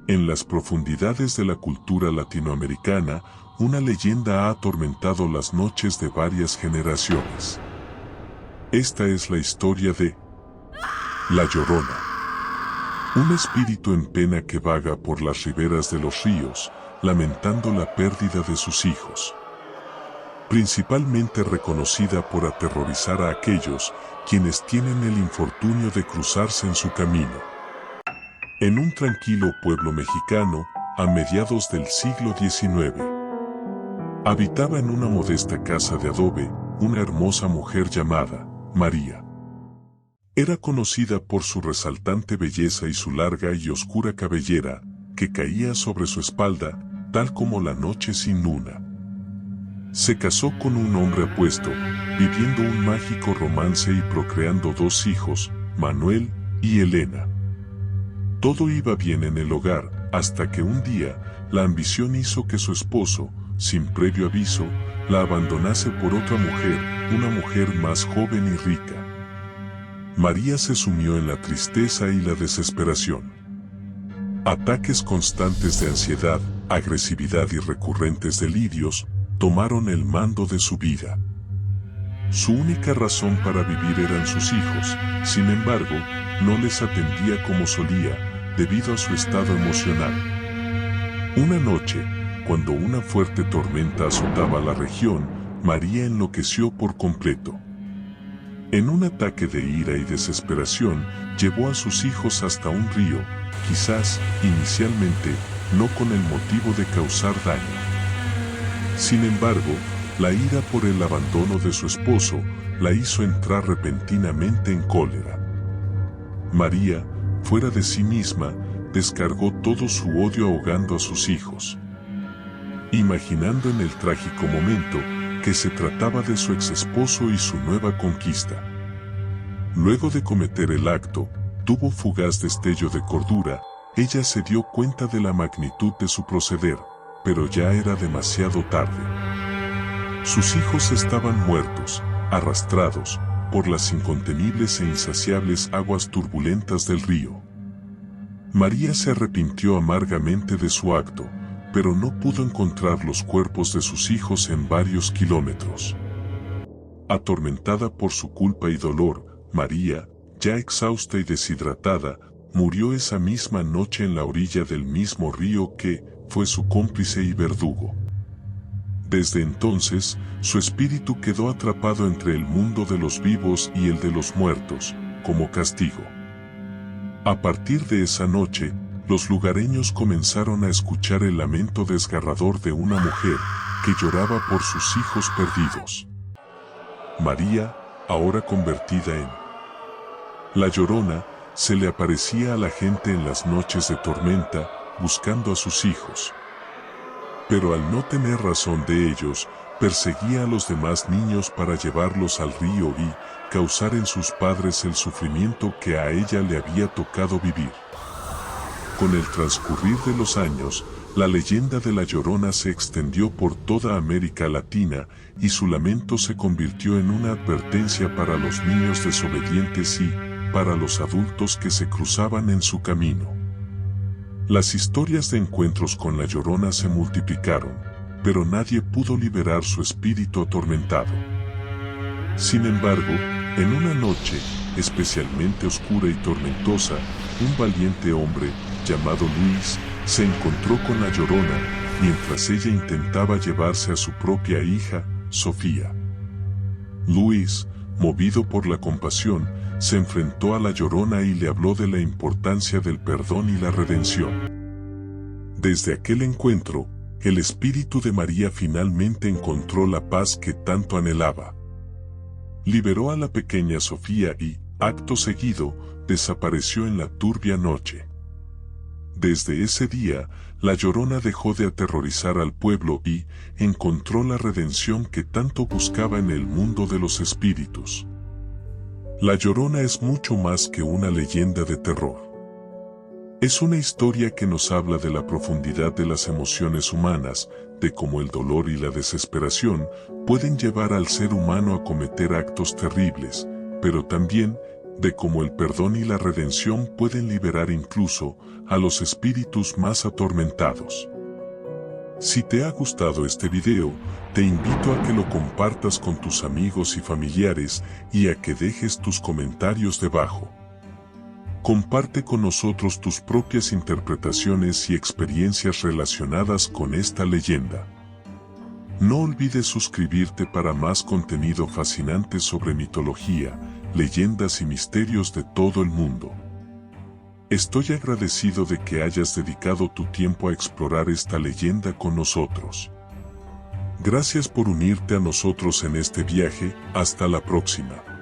En las profundidades de la cultura latinoamericana, una leyenda ha atormentado las noches de varias generaciones. Esta es la historia de La Llorona. Un espíritu en pena que vaga por las riberas de los ríos, lamentando la pérdida de sus hijos. Principalmente reconocida por aterrorizar a aquellos quienes tienen el infortunio de cruzarse en su camino. En un tranquilo pueblo mexicano, a mediados del siglo XIX, habitaba en una modesta casa de adobe una hermosa mujer llamada María. Era conocida por su resaltante belleza y su larga y oscura cabellera, que caía sobre su espalda, tal como la noche sin luna. Se casó con un hombre apuesto, viviendo un mágico romance y procreando 2 hijos, Manuel y Elena. Todo iba bien en el hogar, hasta que un día, la ambición hizo que su esposo, sin previo aviso, la abandonase por otra mujer, una mujer más joven y rica. María se sumió en la tristeza y la desesperación. Ataques constantes de ansiedad, agresividad y recurrentes delirios tomaron el mando de su vida. Su única razón para vivir eran sus hijos, sin embargo, no les atendía como solía, debido a su estado emocional. Una noche, cuando una fuerte tormenta azotaba la región, María enloqueció por completo. En un ataque de ira y desesperación, llevó a sus hijos hasta un río, quizás, inicialmente, no con el motivo de causar daño. Sin embargo, la ira por el abandono de su esposo la hizo entrar repentinamente en cólera. María, fuera de sí misma, descargó todo su odio ahogando a sus hijos. Imaginando en el trágico momento que se trataba de su exesposo y su nueva conquista. Luego de cometer el acto, tuvo fugaz destello de cordura, ella se dio cuenta de la magnitud de su proceder, pero ya era demasiado tarde. Sus hijos estaban muertos, arrastrados, por las incontenibles e insaciables aguas turbulentas del río. María se arrepintió amargamente de su acto, pero no pudo encontrar los cuerpos de sus hijos en varios kilómetros. Atormentada por su culpa y dolor, María, ya exhausta y deshidratada, murió esa misma noche en la orilla del mismo río que fue su cómplice y verdugo. Desde entonces, su espíritu quedó atrapado entre el mundo de los vivos y el de los muertos, como castigo. A partir de esa noche, los lugareños comenzaron a escuchar el lamento desgarrador de una mujer que lloraba por sus hijos perdidos. María, ahora convertida en La Llorona, se le aparecía a la gente en las noches de tormenta, buscando a sus hijos. Pero al no tener razón de ellos, perseguía a los demás niños para llevarlos al río y causar en sus padres el sufrimiento que a ella le había tocado vivir. Con el transcurrir de los años, la leyenda de La Llorona se extendió por toda América Latina y su lamento se convirtió en una advertencia para los niños desobedientes y para los adultos que se cruzaban en su camino. Las historias de encuentros con La Llorona se multiplicaron, pero nadie pudo liberar su espíritu atormentado. Sin embargo, en una noche, especialmente oscura y tormentosa, un valiente hombre, llamado Luis, se encontró con La Llorona, mientras ella intentaba llevarse a su propia hija, Sofía. Luis, movido por la compasión, se enfrentó a La Llorona y le habló de la importancia del perdón y la redención. Desde aquel encuentro, el espíritu de María finalmente encontró la paz que tanto anhelaba. Liberó a la pequeña Sofía y, acto seguido, desapareció en la turbia noche. Desde ese día, La Llorona dejó de aterrorizar al pueblo y encontró la redención que tanto buscaba en el mundo de los espíritus. La Llorona es mucho más que una leyenda de terror. Es una historia que nos habla de la profundidad de las emociones humanas, de cómo el dolor y la desesperación pueden llevar al ser humano a cometer actos terribles, pero también de cómo el perdón y la redención pueden liberar incluso a los espíritus más atormentados. Si te ha gustado este video, te invito a que lo compartas con tus amigos y familiares y a que dejes tus comentarios debajo. Comparte con nosotros tus propias interpretaciones y experiencias relacionadas con esta leyenda. No olvides suscribirte para más contenido fascinante sobre mitología, leyendas y misterios de todo el mundo. Estoy agradecido de que hayas dedicado tu tiempo a explorar esta leyenda con nosotros. Gracias por unirte a nosotros en este viaje. Hasta la próxima.